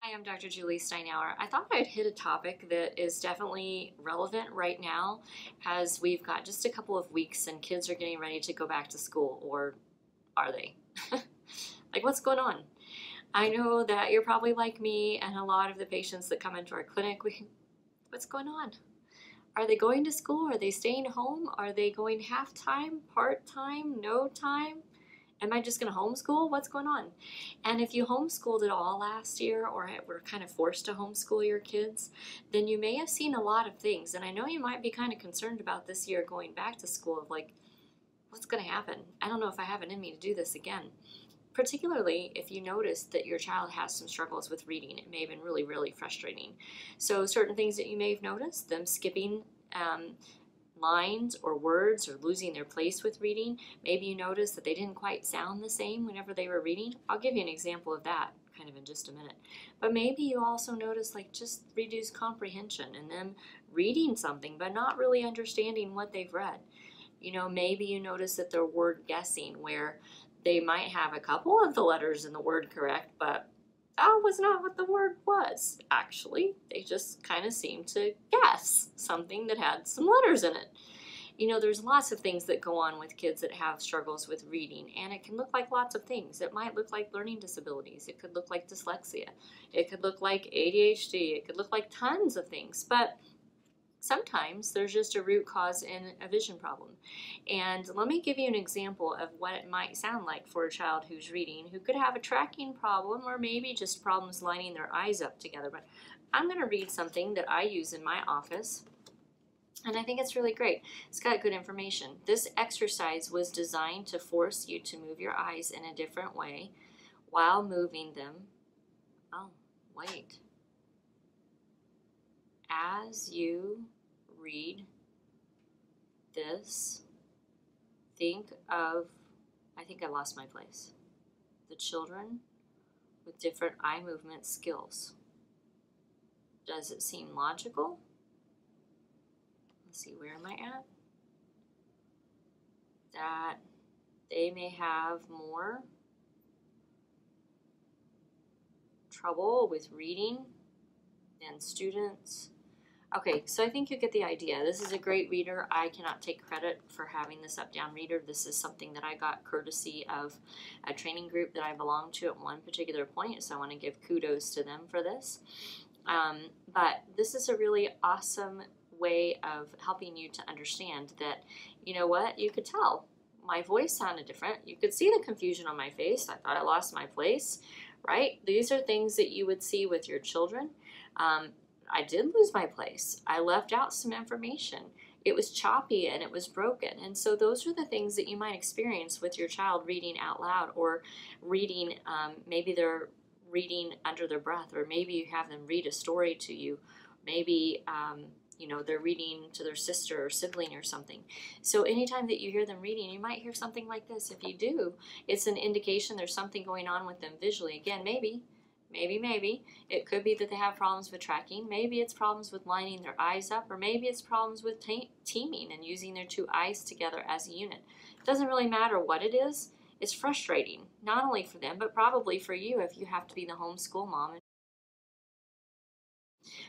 Hi, I'm Dr. Julie Steinauer. I thought I'd hit a topic that is definitely relevant right now as we've got just a couple of weeks and kids are getting ready to go back to school, or are they? Like, what's going on? I know that you're probably like me and a lot of the patients that come into our clinic. What's going on? Are they going to school? Are they staying home? Are they going half time, part time, no time? Am I just going to homeschool? What's going on? And if you homeschooled at all last year or were kind of forced to homeschool your kids, then you may have seen a lot of things. And I know you might be kind of concerned about this year going back to school of like, what's going to happen? I don't know if I have it in me to do this again. Particularly if you notice that your child has some struggles with reading. It may have been really, really frustrating. So certain things that you may have noticed, them skipping lines or words or losing their place with reading. Maybe you notice that they didn't quite sound the same whenever they were reading. I'll give you an example of that kind of in just a minute. But maybe you also notice like just reduced comprehension and them reading something but not really understanding what they've read. You know, maybe you notice that they're word guessing where they might have a couple of the letters in the word correct, but that was not what the word was, actually. They just kind of seemed to guess something that had some letters in it. You know, there's lots of things that go on with kids that have struggles with reading, and it can look like lots of things. It might look like learning disabilities. It could look like dyslexia. It could look like ADHD. It could look like tons of things, but sometimes there's just a root cause in a vision problem. And let me give you an example of what it might sound like for a child who's reading, who could have a tracking problem or maybe just problems lining their eyes up together. But I'm going to read something that I use in my office, and I think it's really great. It's got good information. This exercise was designed to force you to move your eyes in a different way while moving them. Oh, wait. As you read this, think of, I think I lost my place, the children with different eye movement skills. Does it seem logical? Let's see, where am I at? That they may have more trouble with reading than students. Okay, so I think you get the idea. This is a great reader. I cannot take credit for having this up-down reader. This is something that I got courtesy of a training group that I belonged to at one particular point, so I want to give kudos to them for this. But this is a really awesome way of helping you to understand that, you know what, you could tell. My voice sounded different. You could see the confusion on my face. I thought I lost my place, right? These are things that you would see with your children. I did lose my place. I left out some information. It was choppy and it was broken. And so those are the things that you might experience with your child reading out loud or reading, maybe they're reading under their breath, or maybe you have them read a story to you. Maybe, you know, they're reading to their sister or sibling or something. So anytime that you hear them reading, you might hear something like this. If you do, it's an indication there's something going on with them visually. Again, maybe. It could be that they have problems with tracking. Maybe it's problems with lining their eyes up, or maybe it's problems with teaming and using their two eyes together as a unit. It doesn't really matter what it is. It's frustrating, not only for them, but probably for you if you have to be the homeschool mom.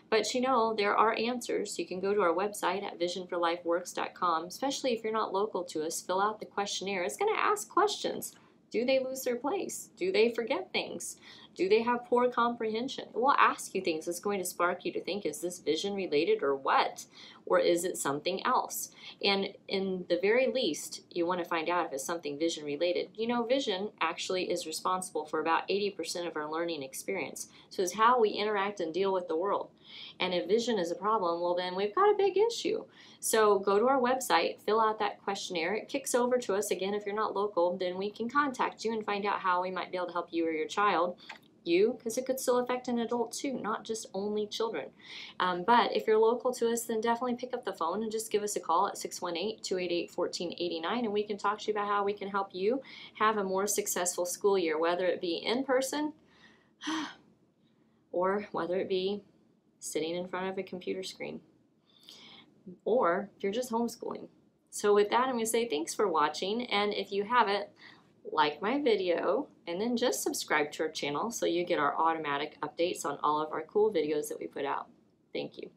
But you know, there are answers. You can go to our website at visionforlifeworks.com, especially if you're not local to us. Fill out the questionnaire. It's going to ask questions. Do they lose their place? Do they forget things? Do they have poor comprehension? It will ask you things that's going to spark you to think, is this vision related or what? Or is it something else? And in the very least, you want to find out if it's something vision related. You know, vision actually is responsible for about 80% of our learning experience. So it's how we interact and deal with the world. And if vision is a problem, well then we've got a big issue. So go to our website, fill out that questionnaire. It kicks over to us. Again, if you're not local, then we can contact you and find out how we might be able to help you or your child. Because it could still affect an adult too, not just only children. But if you're local to us, then definitely pick up the phone and just give us a call at 618-288-1489, and we can talk to you about how we can help you have a more successful school year, whether it be in person or whether it be sitting in front of a computer screen, or if you're just homeschooling. So with that, I'm going to say thanks for watching, and if you haven't, like my video, and then just subscribe to our channel so you get our automatic updates on all of our cool videos that we put out. Thank you.